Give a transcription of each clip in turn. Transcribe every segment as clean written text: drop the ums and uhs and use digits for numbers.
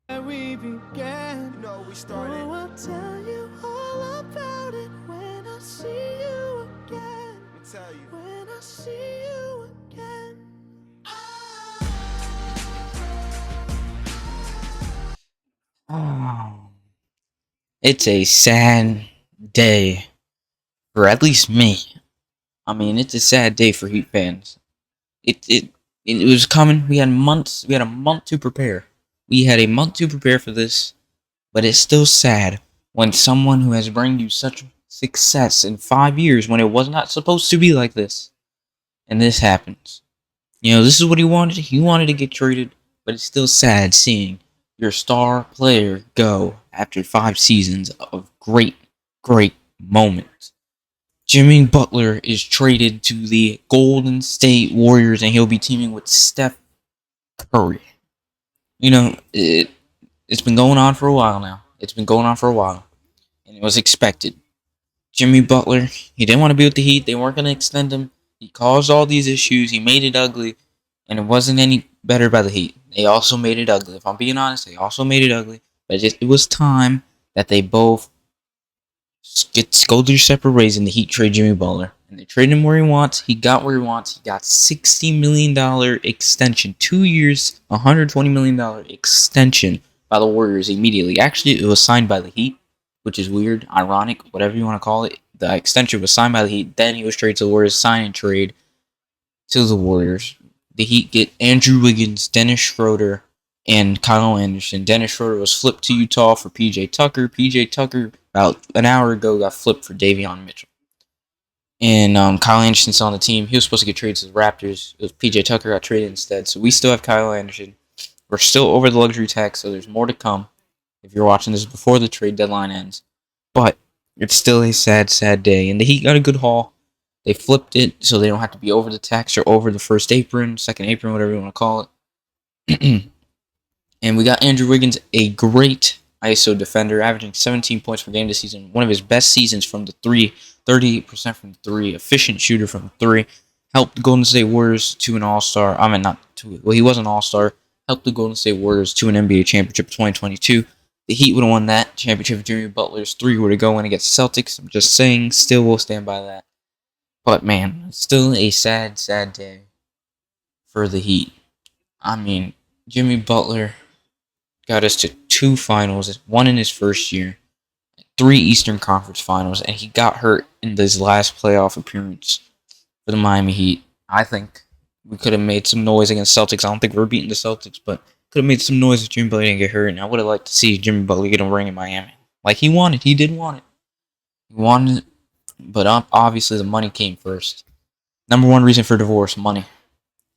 We began. We started. Oh, I'll tell you all about it when I see you again. Let me tell you. When I see you again. Oh, it's a sad day for at least me. I mean, it's a sad day for Heat fans. It it it was coming. We had months. We had a month to prepare. We had a month to prepare for this, but it's still sad when someone who has brought you such success in 5 years when it was not supposed to be like this, and this happens. This is what he wanted. He wanted to get traded, but it's still sad seeing your star player go after 5 seasons of great, great moments. Jimmy Butler is traded to the Golden State Warriors, and he'll be teaming with Steph Curry. It's been going on for a while now. It's been going on for a while, and it was expected. Jimmy Butler, he didn't want to be with the Heat. They weren't going to extend him. He caused all these issues. He made it ugly, and it wasn't any better by the Heat. They also made it ugly. If I'm being honest, they also made it ugly. But it was time that they both go their separate ways, and the Heat trade Jimmy Butler. And they traded him where he wants. He got where he wants. He got $60 million extension. 2 years, $120 million extension by the Warriors immediately. Actually, it was signed by the Heat, which is weird, ironic, whatever you want to call it. The extension was signed by the Heat. Then he was traded to the Warriors, sign and trade to the Warriors. The Heat get Andrew Wiggins, Dennis Schroeder, and Kyle Anderson. Dennis Schroeder was flipped to Utah for PJ Tucker. PJ Tucker, about an hour ago, got flipped for Davion Mitchell. And Kyle Anderson's on the team. He was supposed to get traded to the Raptors. It was PJ Tucker got traded instead. So we still have Kyle Anderson. We're still over the luxury tax, so there's more to come if you're watching this before the trade deadline ends. But it's still a sad, sad day. And the Heat got a good haul. They flipped it so they don't have to be over the tax or over the first apron, second apron, whatever you want to call it. And we got Andrew Wiggins, a great ISO defender, averaging 17 points per game this season. One of his best seasons from the three, 38% from the three, efficient shooter from the three. Helped the Golden State Warriors to an All-Star. I mean, not to, well, he was an All-Star. Helped the Golden State Warriors to an NBA championship in 2022. The Heat would have won that championship if Jimmy Butler's three were to go in against Celtics. I'm just saying, still will stand by that. But man, still a sad, sad day for the Heat. I mean, Jimmy Butler got us to 2 finals, one in his first year, 3 Eastern Conference finals, and he got hurt in this last playoff appearance for the Miami Heat. I think we could have made some noise against Celtics. I don't think we're beating the Celtics, but could have made some noise if Jimmy Butler didn't get hurt, and I would have liked to see Jimmy Butler get a ring in Miami. Like he wanted. He did want it. He wanted it, but obviously the money came first. Number one reason for divorce, money.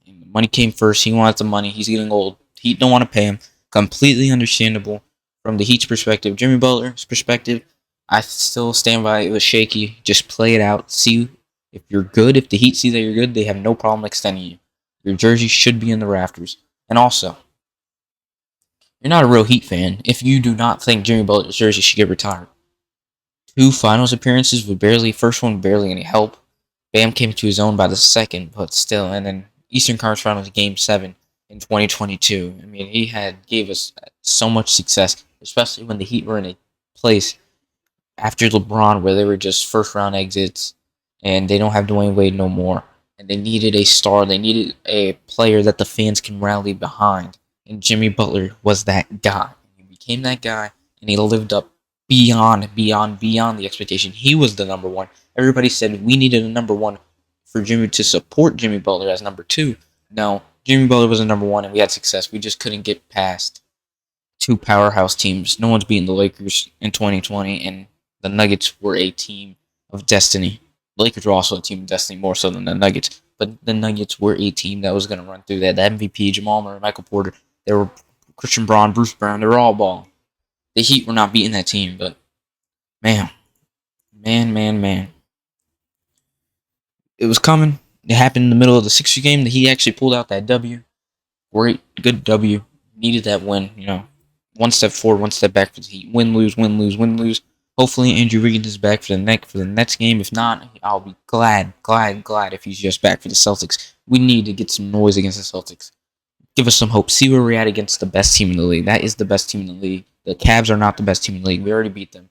And the money came first. He wanted the money. He's getting old. Heat don't want to pay him. Completely understandable from the Heat's perspective. Jimmy Butler's perspective, I still stand by it was shaky. Just play it out. See if you're good. If the Heat see that you're good, they have no problem extending you. Your jersey should be in the rafters. And also, you're not a real Heat fan if you do not think Jimmy Butler's jersey should get retired. 2 finals appearances with first one barely any help. Bam came to his own by the second, but still. And then Eastern Conference Finals Game 7 in 2022. I mean, gave us so much success, especially when the Heat were in a place after LeBron where they were just first round exits and they don't have Dwayne Wade no more. And they needed a star. They needed a player that the fans can rally behind. And Jimmy Butler was that guy. He became that guy, and he lived up beyond the expectation. He was the number one. Everybody said we needed a number one for Jimmy to support Jimmy Butler as number 2. No, Jimmy Butler was a number 1, and we had success. We just couldn't get past 2 powerhouse teams. No one's beating the Lakers in 2020, and the Nuggets were a team of destiny. The Lakers were also a team of destiny, more so than the Nuggets. But the Nuggets were a team that was going to run through that. The MVP, Jamal Murray, Michael Porter, there were Christian Braun, Bruce Brown. They were all balling. The Heat were not beating that team, but man. It was coming. It happened in the middle of the Sixers game. The Heat actually pulled out that W. Great, good W. Needed that win. One step forward, one step back for the Heat. Win, lose, win, lose, win, lose. Hopefully Andrew Wiggins is back for the next game. If not, I'll be glad if he's just back for the Celtics. We need to get some noise against the Celtics. give us some hope. See where we're at against the best team in the league. That is the best team in the league. The Cavs are not the best team in the league. We already beat them.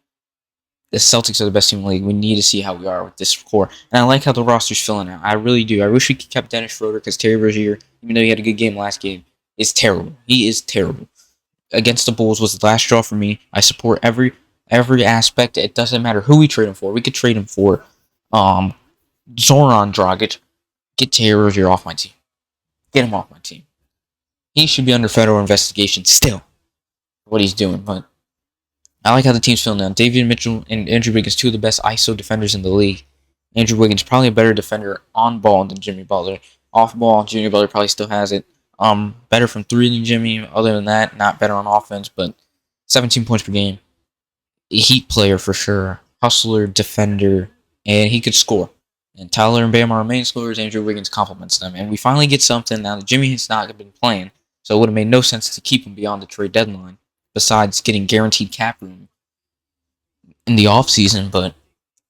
The Celtics are the best team in the league. We need to see how we are with this core. And I like how the roster's filling out. I really do. I wish we could kept Dennis Schroeder because Terry Rozier, even though he had a good game last game, is terrible. He is terrible. Against the Bulls was the last straw for me. I support every aspect. It doesn't matter who we trade him for. We could trade him for Zoran Dragic. Get Terry Rozier off my team. Get him off my team. He should be under federal investigation still for what he's doing. But I like how the team's feeling now. Davion Mitchell and Andrew Wiggins, two of the best ISO defenders in the league. Andrew Wiggins probably a better defender on ball than Jimmy Butler. Off ball, Jimmy Butler probably still has it. Better from three than Jimmy. Other than that, not better on offense, but 17 points per game. A Heat player for sure. Hustler, defender, and he could score. And Tyler and Bam are our main scorers. Andrew Wiggins complements them. And we finally get something now that Jimmy has not been playing. So it would have made no sense to keep him beyond the trade deadline, besides getting guaranteed cap room in the offseason. But,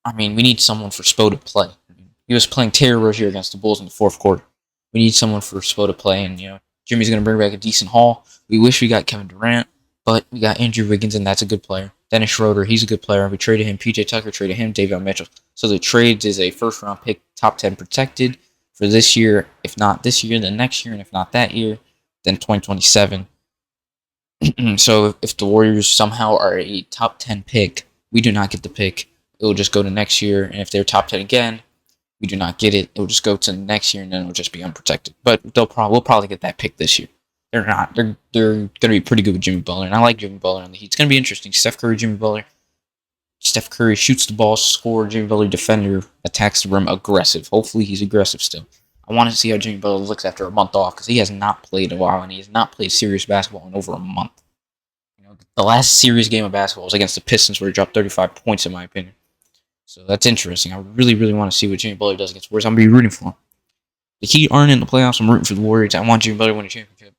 I mean, we need someone for Spo to play. He was playing Terry Rozier against the Bulls in the fourth quarter. We need someone for Spo to play. And, Jimmy's going to bring back a decent haul. We wish we got Kevin Durant, but we got Andrew Wiggins, and that's a good player. Dennis Schroeder, he's a good player. We traded him. PJ Tucker traded him. Davion Mitchell. So the trades is a first-round pick, top 10 protected for this year. If not this year, then next year. And if not that year, then 2027. So if the Warriors somehow are a top 10 pick, we do not get the pick. It will just go to next year. And if they're top 10 again, we do not get it. It will just go to next year, and then it will just be unprotected. But we'll probably get that pick this year. They're not. They're going to be pretty good with Jimmy Butler, and I like Jimmy Butler on the Heat. It's going to be interesting. Steph Curry, Jimmy Butler. Steph Curry shoots the ball, score. Jimmy Butler, defender, attacks the rim, aggressive. Hopefully he's aggressive still. I want to see how Jimmy Butler looks after a month off, because he has not played in a while, and he has not played serious basketball in over a month. The last serious game of basketball was against the Pistons, where he dropped 35 points, in my opinion. So that's interesting. I really, really want to see what Jimmy Butler does against the Warriors. I'm going to be rooting for him. The Heat aren't in the playoffs. I'm rooting for the Warriors. I want Jimmy Butler to win a championship.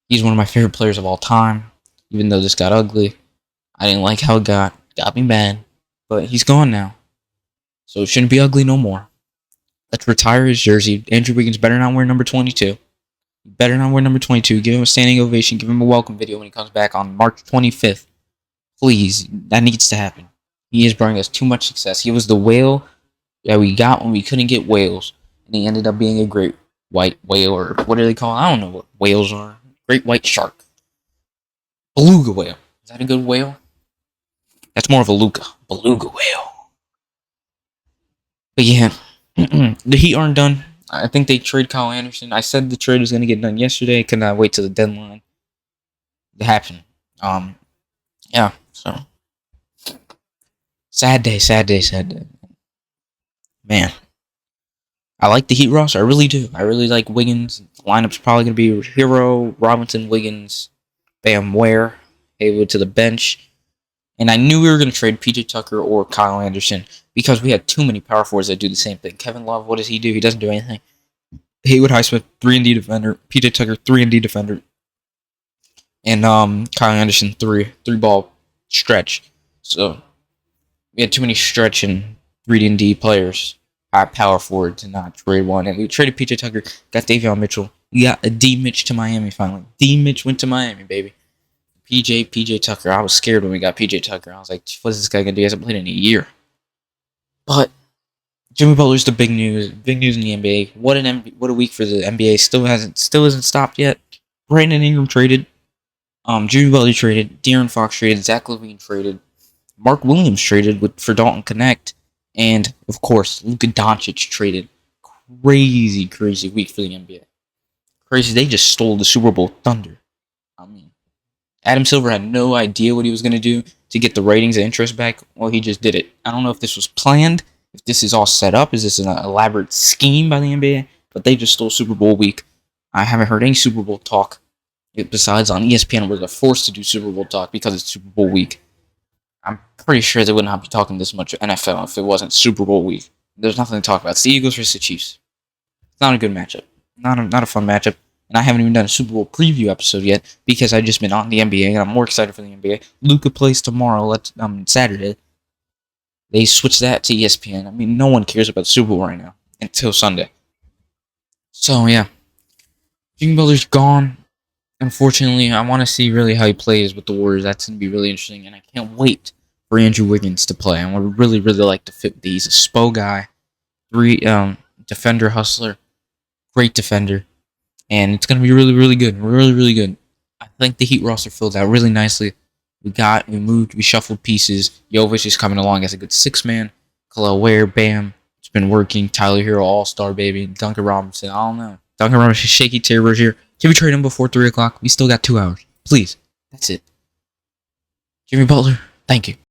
He's one of my favorite players of all time, even though this got ugly. I didn't like how it got me mad, but he's gone now. So it shouldn't be ugly no more. Let's retire his jersey. Andrew Wiggins better not wear number 22. Better not wear number 22. Give him a standing ovation. Give him a welcome video when he comes back on March 25th. Please, that needs to happen. He is bringing us too much success. He was the whale that we got when we couldn't get whales, and he ended up being a great white whale, or what do they call it? I don't know what whales are. Great white shark. Beluga whale. Is that a good whale? That's more of a beluga whale. But yeah, the Heat aren't done. I think they trade Kyle Anderson. I said the trade was going to get done yesterday. Could not wait till the deadline. It happened. Yeah, so. Sad day. Man. I like the Heat roster. I really do. I really like Wiggins. The lineup's probably going to be Hero, Robinson, Wiggins, Bam, Ware, Haywood to the bench. And I knew we were going to trade PJ Tucker or Kyle Anderson because we had too many power forwards that do the same thing. Kevin Love, what does he do? He doesn't do anything. Haywood Highsmith, 3-and-D defender. PJ Tucker, 3-and-D defender. And Kyle Anderson, 3-ball stretch. So we had too many stretch and 3-and-D players. Our power forward to not trade one. And we traded PJ Tucker, got Davion Mitchell. We got a D Mitch to Miami finally. D Mitch went to Miami, baby. PJ Tucker. I was scared when we got PJ Tucker. I was like, what is this guy going to do? He hasn't played in a year. But Jimmy Butler's the big news. Big news in the NBA. What a week for the NBA. Still hasn't stopped yet. Brandon Ingram traded. Jimmy Butler traded. De'Aaron Fox traded. Zach LaVine traded. Mark Williams traded for Dalton Connect. And, of course, Luka Doncic traded. Crazy week for the NBA. Crazy. They just stole the Super Bowl thunder. I mean, Adam Silver had no idea what he was going to do to get the ratings and interest back. Well, he just did it. I don't know if this was planned, if this is all set up. Is this an elaborate scheme by the NBA? But they just stole Super Bowl week. I haven't heard any Super Bowl talk besides on ESPN, where they're forced to do Super Bowl talk because it's Super Bowl week. I'm pretty sure they would not be talking this much NFL if it wasn't Super Bowl week. There's nothing to talk about. It's the Eagles versus the Chiefs. It's not a good matchup. Not a fun matchup. And I haven't even done a Super Bowl preview episode yet because I've just been on the NBA and I'm more excited for the NBA. Luka plays tomorrow, Saturday. They switched that to ESPN. I mean, no one cares about the Super Bowl right now until Sunday. So, yeah. Jimmy Butler's gone. Unfortunately, I want to see really how he plays with the Warriors. That's going to be really interesting, and I can't wait for Andrew Wiggins to play. I would really, really like to fit these. A SPO guy, defender, hustler, great defender, and it's going to be really, really good. Really, really good. I think the Heat roster filled out really nicely. We moved, we shuffled pieces. Jovic is coming along as a good six-man. Khalil Ware, bam. It's been working. Tyler Hero, all-star, baby. Duncan Robinson, I don't know. Duncan Robinson, shaky terrors here. Can we trade him before 3 o'clock? We still got 2 hours. Please. That's it. Jimmy Butler, thank you.